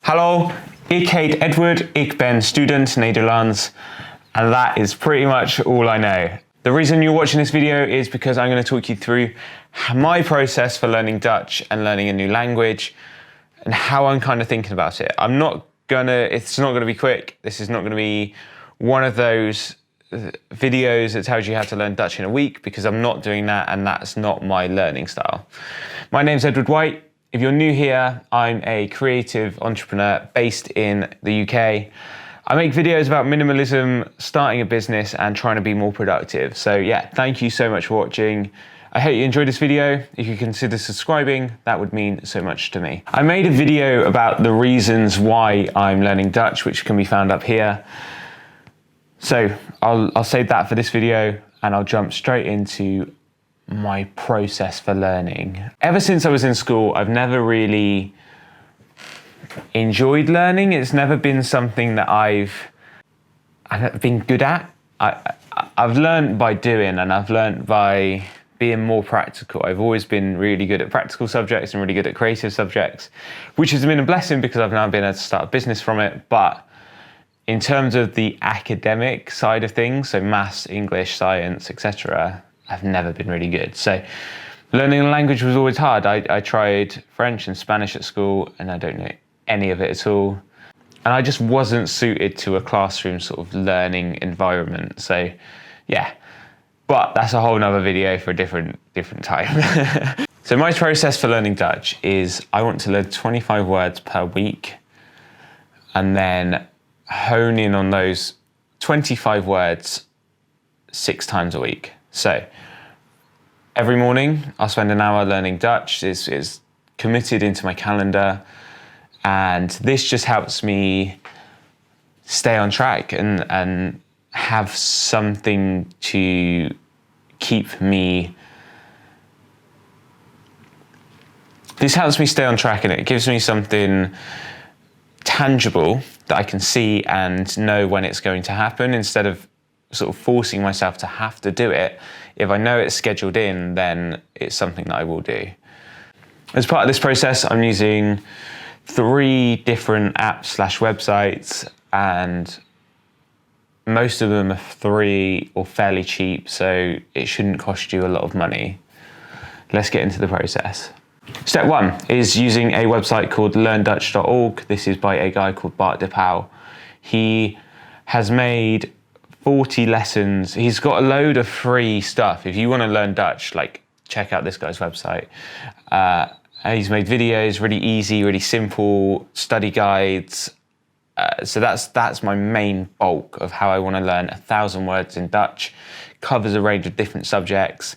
Hallo, ik heet Edward, ik ben student Nederlands, and that is pretty much all I know. The reason you're watching this video is because I'm going to talk you through my process for learning Dutch and learning a new language and how I'm kind of thinking about it. It's not gonna be quick. This is not gonna be one of those videos that tells you how to learn Dutch in a week, because I'm not doing that and that's not my learning style. My name's Edward White. If you're new here, I'm a creative entrepreneur based in the UK. I make videos about minimalism, starting a business and trying to be more productive. So yeah, thank you so much for watching. I hope you enjoyed this video. If you consider subscribing, that would mean so much to me. I made a video about the reasons why I'm learning Dutch, which can be found up here. So I'll save that for this video and I'll jump straight into my process for learning. Ever since I was in school, I've never really enjoyed learning. It's never been something that I've been good at. I've learned by doing, and I've learned by being more practical. I've always been really good at practical subjects and really good at creative subjects, which has been a blessing because I've now been able to start a business from it. But in terms of the academic side of things, so maths, English, science, etc., I've never been really good. So learning a language was always hard. I tried French and Spanish at school and I don't know any of it at all. And I just wasn't suited to a classroom sort of learning environment. So yeah, but that's a whole nother video for a different time. So my process for learning Dutch is I want to learn 25 words per week and then hone in on those 25 words 6 times a week. So every morning I'll spend an hour learning Dutch. It's committed into my calendar, and this just helps me stay on track and have something to keep me. This helps me stay on track, and it gives me something tangible that I can see and know when it's going to happen, instead of sort of forcing myself to have to do it. If I know it's scheduled in, then it's something that I will do. As part of this process, I'm using 3 different apps/websites, and most of them are free or fairly cheap, so it shouldn't cost you a lot of money. Let's get into the process. Step 1 is using a website called learndutch.org. This is by a guy called Bart de Pauw. He has made 40 lessons. He's got a load of free stuff. If you want to learn Dutch, like, check out this guy's website. He's made videos, really easy, really simple, study guides. So that's my main bulk of how I want to learn 1,000 words in Dutch. Covers a range of different subjects.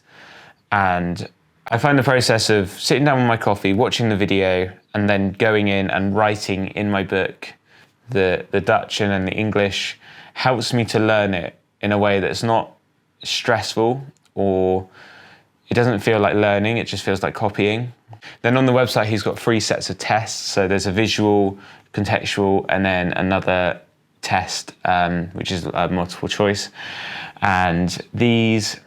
And I find the process of sitting down with my coffee, watching the video, and then going in and writing in my book the Dutch and then the English helps me to learn it in a way that's not stressful, or it doesn't feel like learning, it just feels like copying. Then on the website, he's got 3 sets of tests. So there's a visual, contextual, and then another test, which is a multiple choice. And these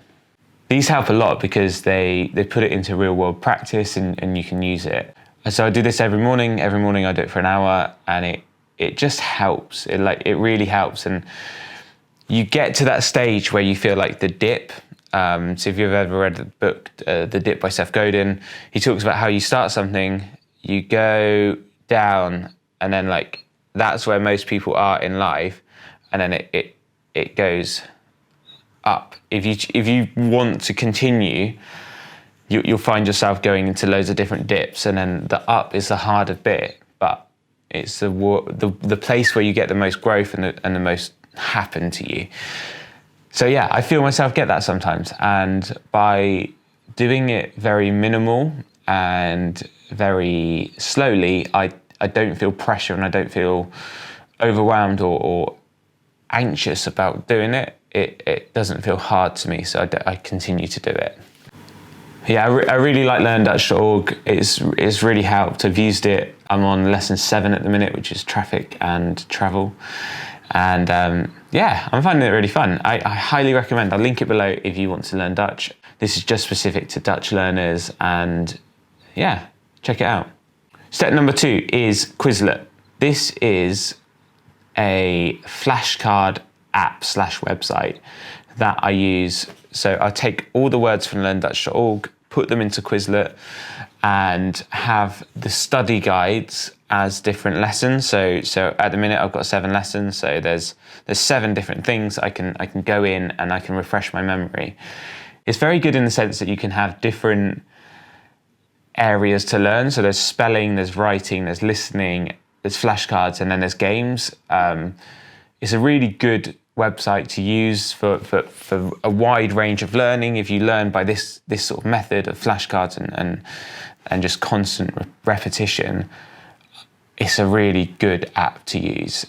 help a lot because they put it into real world practice and you can use it. So I do this every morning. Every morning I do it for an hour, and it just helps. It really helps. And you get to that stage where you feel like the dip. So if you've ever read the book, The Dip by Seth Godin, he talks about how you start something, you go down, and then like that's where most people are in life, and then it goes up. If you want to continue, you'll find yourself going into loads of different dips, and then the up is the harder bit, but it's the place where you get the most growth and the most happen to you. So yeah, I feel myself get that sometimes, and by doing it very minimal and very slowly, I don't feel pressure and I don't feel overwhelmed or anxious about doing it. It doesn't feel hard to me, so I continue to do it. Yeah, I really like learndutch.org. It's really helped. I've used it. I'm on lesson 7 at the minute, which is traffic and travel. And yeah, I'm finding it really fun. I highly recommend. I'll link it below if you want to learn Dutch. This is just specific to Dutch learners, and yeah, check it out. Step number 2 is Quizlet. This is a flashcard app/website that I use. So I take all the words from learndutch.org, put them into Quizlet, and have the study guides as different lessons. So at the minute I've got 7 lessons. So there's 7 different things I can go in and I can refresh my memory. It's very good in the sense that you can have different areas to learn. So there's spelling, there's writing, there's listening, there's flashcards, and then there's games. It's a really good website to use for a wide range of learning. If you learn by this sort of method of flashcards and just constant repetition, it's a really good app to use.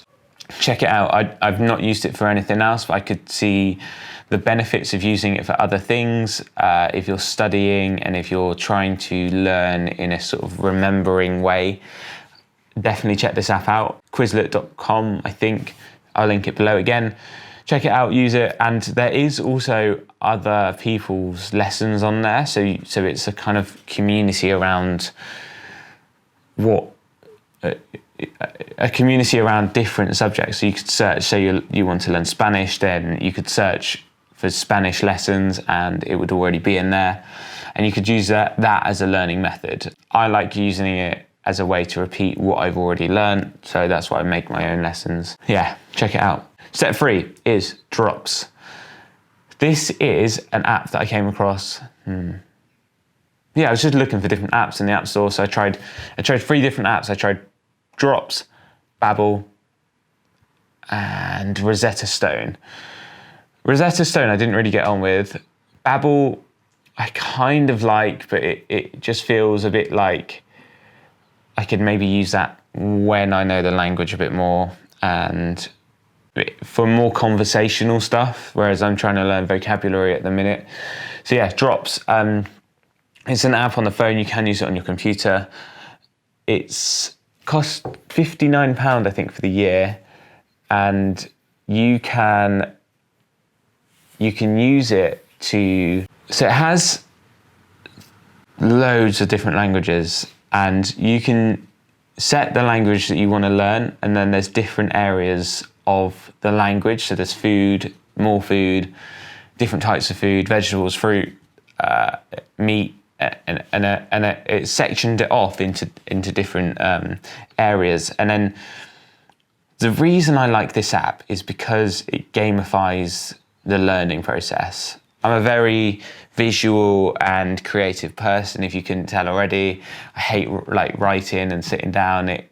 Check it out. I've not used it for anything else, but I could see the benefits of using it for other things. If you're studying and if you're trying to learn in a sort of remembering way, definitely check this app out. Quizlet.com, I think. I'll link it below again. Check it out, use it. And there is also other people's lessons on there. So it's a kind of community around a community around different subjects. So you could search, say you want to learn Spanish, then you could search for Spanish lessons and it would already be in there. And you could use that as a learning method. I like using it as a way to repeat what I've already learned. So that's why I make my own lessons. Yeah, check it out. Step 3 is Drops. This is an app that I came across. Yeah, I was just looking for different apps in the App Store. So I tried 3 different apps. I tried Drops, Babbel, and Rosetta Stone. Rosetta Stone I didn't really get on with. Babbel I kind of like, but it just feels a bit like I could maybe use that when I know the language a bit more and for more conversational stuff, whereas I'm trying to learn vocabulary at the minute. So yeah, Drops. It's an app on the phone. You can use it on your computer. It's cost £59, I think, for the year, and you can use it to. So it has loads of different languages, and you can set the language that you want to learn, and then there's different areas of the language. So there's food, more food, different types of food, vegetables, fruit, meat, and it sectioned it off into different areas. And then the reason I like this app is because it gamifies the learning process. I'm a very visual and creative person, if you couldn't tell already. I hate writing and sitting down. It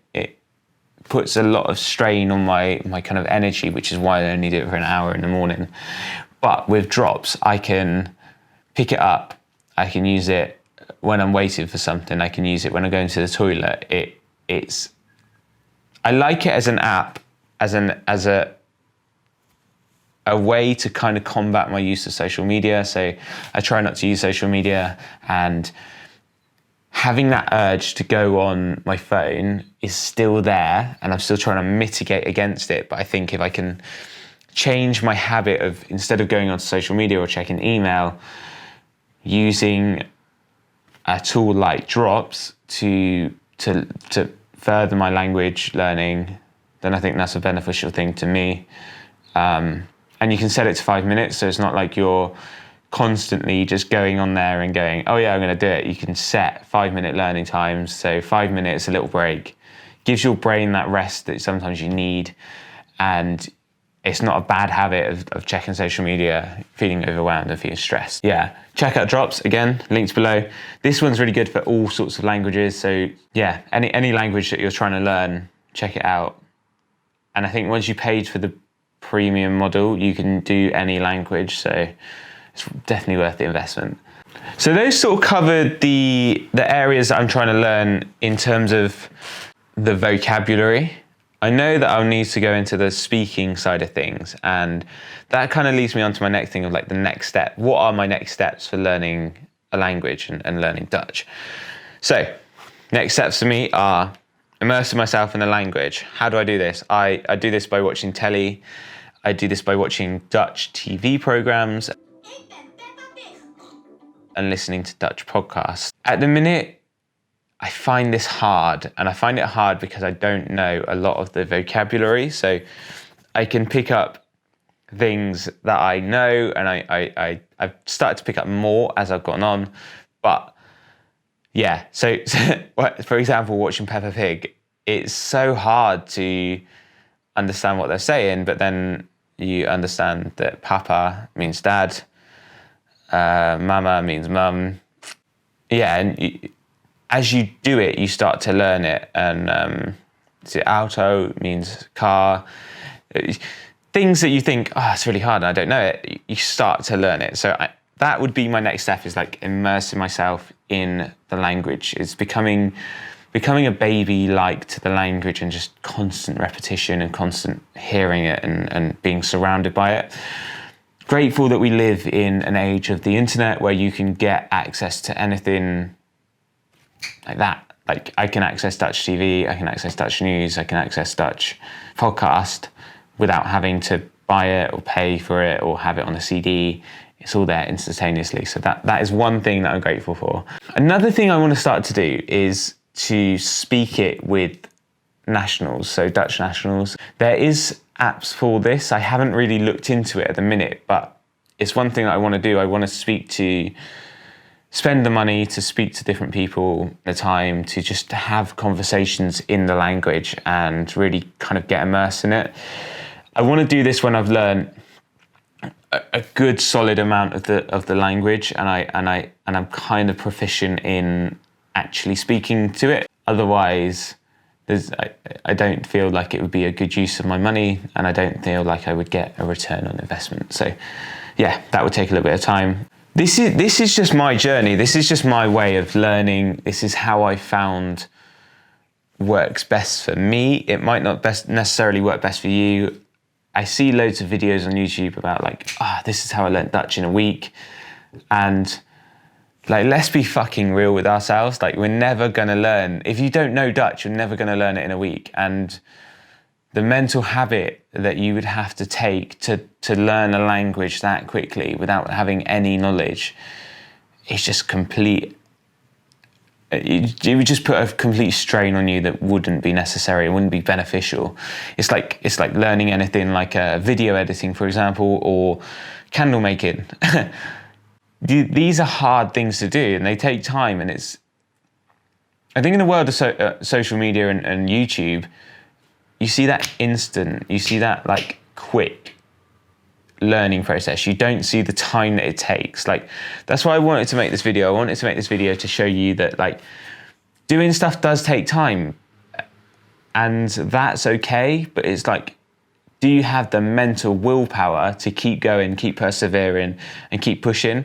puts a lot of strain on my kind of energy, which is why I only do it for an hour in the morning. But with Drops, I can pick it up. I can use it when I'm waiting for something. I can use it when I'm going to the toilet. I like it as an app, as a way to kind of combat my use of social media. So I try not to use social media, and having that urge to go on my phone is still there, and I'm still trying to mitigate against it. But I think if I can change my habit of, instead of going onto social media or checking email, using a tool like Drops to further my language learning, then I think that's a beneficial thing to me. And you can set it to 5 minutes, so it's not like you're constantly just going on there and going, oh yeah, I'm going to do it. You can set 5-minute learning times, so 5 minutes, a little break, gives your brain that rest that sometimes you need, and it's not a bad habit of checking social media, feeling overwhelmed and feeling stressed. Yeah, check out Drops, again, links below. This one's really good for all sorts of languages, so yeah, any language that you're trying to learn, check it out. And I think once you paid for the premium model, you can do any language, so it's definitely worth the investment. So those sort of covered the areas that I'm trying to learn in terms of the vocabulary. I know that I'll need to go into the speaking side of things, and that kind of leads me on to my next thing of like the next step. What are my next steps for learning a language and learning Dutch? So next steps for me are immersing myself in the language. How do I do this? I do this by watching telly. I do this by watching Dutch TV programs and listening to Dutch podcasts. At the minute, I find this hard, and I find it hard because I don't know a lot of the vocabulary. So I can pick up things that I know, and I've started to pick up more as I've gone on. But yeah, so for example, watching Peppa Pig, it's so hard to understand what they're saying, but then you understand that Papa means dad, Mama means mum. Yeah, and as you do it, you start to learn it. And auto means car. Things that you think, oh, it's really hard and I don't know it, you start to learn it. So that would be my next step, is like immersing myself in the language. It's becoming a baby like to the language, and just constant repetition and constant hearing it and being surrounded by it. Grateful that we live in an age of the internet where you can get access to anything like that. Like, I can access Dutch TV, I can access Dutch news, I can access Dutch podcast without having to buy it or pay for it or have it on a CD. It's all there instantaneously. So that is one thing that I'm grateful for. Another thing I want to start to do is to speak it with nationals, so Dutch nationals. There is apps for this. I haven't really looked into it at the minute, but it's one thing that I want to do. I want to spend the money to speak to different people at a time, to just have conversations in the language and really kind of get immersed in it. I want to do this when I've learned a good solid amount of the language, and I'm kind of proficient in actually speaking to it. Otherwise, I don't feel like it would be a good use of my money, and I don't feel like I would get a return on investment. So yeah, that would take a little bit of time. This is just my journey. This is just my way of learning. This is how I found works best for me. It might not necessarily work best for you. I see loads of videos on YouTube about like, this is how I learned Dutch in a week. And like, let's be fucking real with ourselves. Like, we're never gonna learn. If you don't know Dutch, you're never gonna learn it in a week. And the mental habit that you would have to take to learn a language that quickly without having any knowledge is just complete. It would just put a complete strain on you that wouldn't be necessary. It wouldn't be beneficial. It's like learning anything like video editing, for example, or candle making. These are hard things to do, and they take time. And I think in the world of social media and YouTube, you see that instant, you see that like quick learning process. You don't see the time that it takes. Like, that's why I wanted to make this video. I wanted to make this video to show you that like doing stuff does take time, and that's okay. But it's like, do you have the mental willpower to keep going, keep persevering, and keep pushing?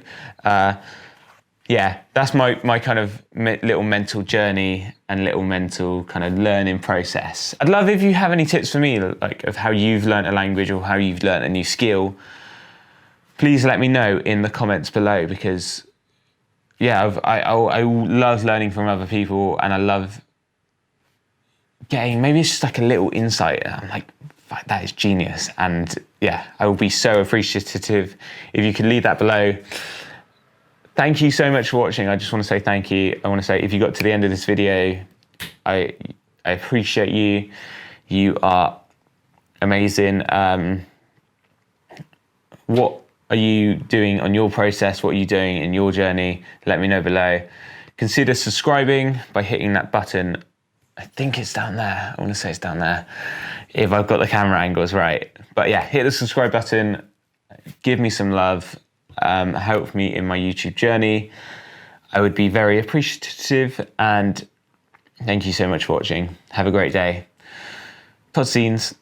Yeah, that's my kind of little mental journey and little mental kind of learning process. I'd love if you have any tips for me, like of how you've learned a language or how you've learned a new skill. Please let me know in the comments below, because yeah, I love learning from other people, and I love getting, maybe it's just like a little insight. I'm like, that is genius. And yeah, I will be so appreciative if you could leave that below. Thank you so much for watching. I just want to say thank you. I want to say, if you got to the end of this video, I appreciate you. You are amazing. What are you doing on your process? What are you doing in your journey? Let me know below. Consider subscribing by hitting that button. I think it's down there. I want to say it's down there, if I've got the camera angles right. But yeah, hit the subscribe button. Give me some love. Help me in my YouTube journey. I would be very appreciative, and thank you so much for watching. Have a great day. Tot ziens.